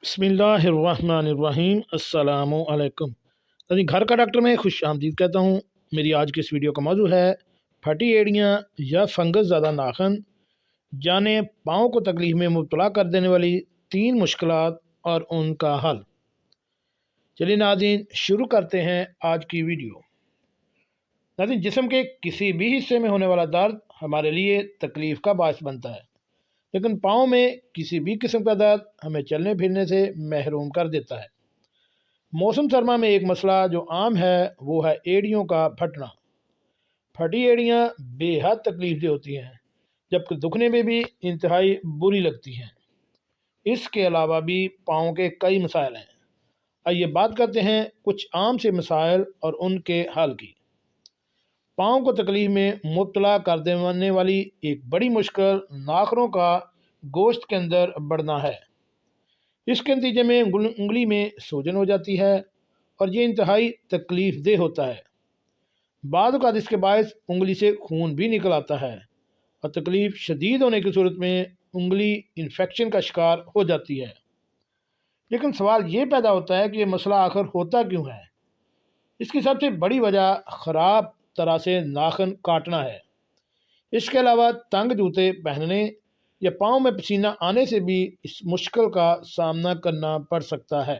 बिस्मिल्लाहिर्रहमानिर्रहीम। अस्सलामु अलैकुम। तो घर का डॉक्टर में खुश आमदीद कहता हूँ। मेरी आज की इस वीडियो का मौजू है फटी एड़ियाँ या फंगस ज़्यादा नाखन, जाने पाँव को तकलीफ़ में मुब्तला कर देने वाली 3 मुश्किलात और उनका हल। चलिए नाज़रीन, शुरू करते हैं आज की वीडियो। नाज़रीन, जिस्म के किसी भी हिस्से में होने वाला दर्द हमारे लिए तकलीफ़ का बायस बनता है, लेकिन पाँव में किसी भी किस्म का दर्द हमें चलने फिरने से महरूम कर देता है। मौसम सरमा में एक मसला जो आम है वो है एड़ियों का फटना। फटी एड़ियाँ बेहद तकलीफ होती हैं, जबकि दुखने में भी इंतहाई बुरी लगती हैं। इसके अलावा भी पाँव के कई मसाइल हैं। आइए बात करते हैं कुछ आम से मसाइल और उनके हल की। पाँव को तकलीफ में मुब्तला कर देने वाली एक बड़ी मुश्किल नाखनों का गोश्त के अंदर बढ़ना है। इसके नतीजे में उंगली में सूजन हो जाती है और ये इंतहाई तकलीफ देह होता है। बाद औक़ात इसके बायस उंगली से खून भी निकल आता है और तकलीफ शदीद होने की सूरत में उंगली इन्फेक्शन का शिकार हो जाती है। लेकिन सवाल ये पैदा होता है कि ये मसला आखिर होता क्यों है। इसकी सबसे बड़ी वजह ख़राब तरह से नाखन काटना है। इसके अलावा तंग जूते पहनने या पाँव में पसीना आने से भी इस मुश्किल का सामना करना पड़ सकता है।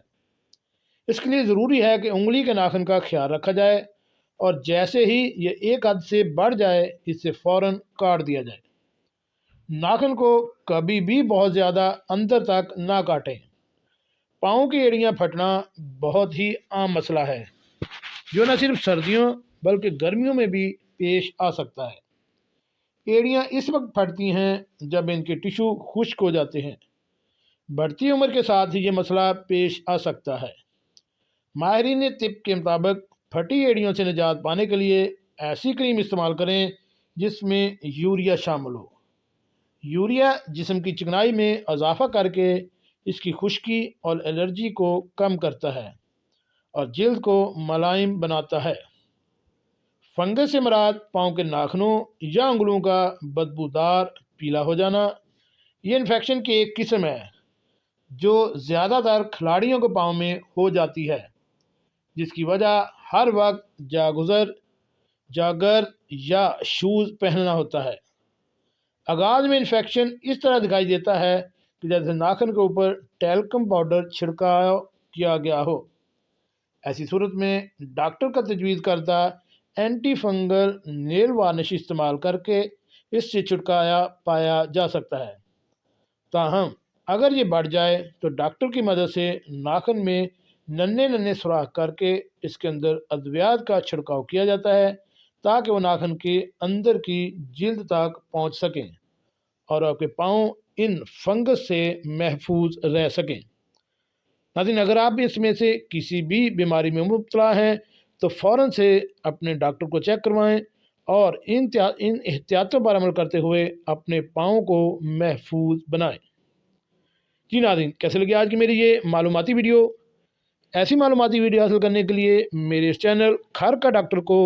इसके लिए ज़रूरी है कि उंगली के नाखन का ख्याल रखा जाए और जैसे ही ये एक हद से बढ़ जाए इसे फ़ौरन काट दिया जाए। नाखन को कभी भी बहुत ज़्यादा अंदर तक ना काटें। पाँव की एड़ियाँ फटना बहुत ही आम मसला है जो न सिर्फ सर्दियों बल्कि गर्मियों में भी पेश आ सकता है। एड़ियाँ इस वक्त फटती हैं जब इनके टिश्यू खुश्क हो जाते हैं। बढ़ती उम्र के साथ ही ये मसला पेश आ सकता है। माहिरीन तिब के मुताबिक फटी एड़ियों से निजात पाने के लिए ऐसी क्रीम इस्तेमाल करें जिसमें यूरिया शामिल हो। यूरिया जिस्म की चिकनाई में इजाफा करके इसकी खुश्की और एलर्जी को कम करता है और जल्द को मुलायम बनाता है। फंगस से मुराद पाँव के नाखनों या उंगलियों का बदबूदार पीला हो जाना। ये इन्फेक्शन की एक किस्म है जो ज़्यादातर खिलाड़ियों के पाँव में हो जाती है, जिसकी वजह हर वक्त जागर या शूज़ पहनना होता है। आगाज़ में इन्फेक्शन इस तरह दिखाई देता है कि जैसे नाखन के ऊपर टैल्कम पाउडर छिड़काव किया गया हो। ऐसी सूरत में डॉक्टर का तजवीज़ करता एंटी फंगल नेल वार्निश इस्तेमाल करके इससे छुटकारा पाया जा सकता है। ताहम अगर ये बढ़ जाए तो डॉक्टर की मदद से नाखन में नन्हे नन्हे सुराख करके इसके अंदर अद्वियात का छिड़काव किया जाता है ताकि वो नाखन के अंदर की जिल्द तक पहुंच सकें और आपके पाँव इन फंगस से महफूज रह सकें। नाज़रीन, अगर आप भी इसमें से किसी भी बीमारी में मुब्तला हैं तो फ़ौरन से अपने डॉक्टर को चेक करवाएं और इन एहतियातों पर अमल करते हुए अपने पाँव को महफूज बनाएं। जी नाज़रीन, कैसे लगी आज की मेरी ये मालूमाती वीडियो। ऐसी मालूमाती वीडियो हासिल करने के लिए मेरे इस चैनल घर का डॉक्टर को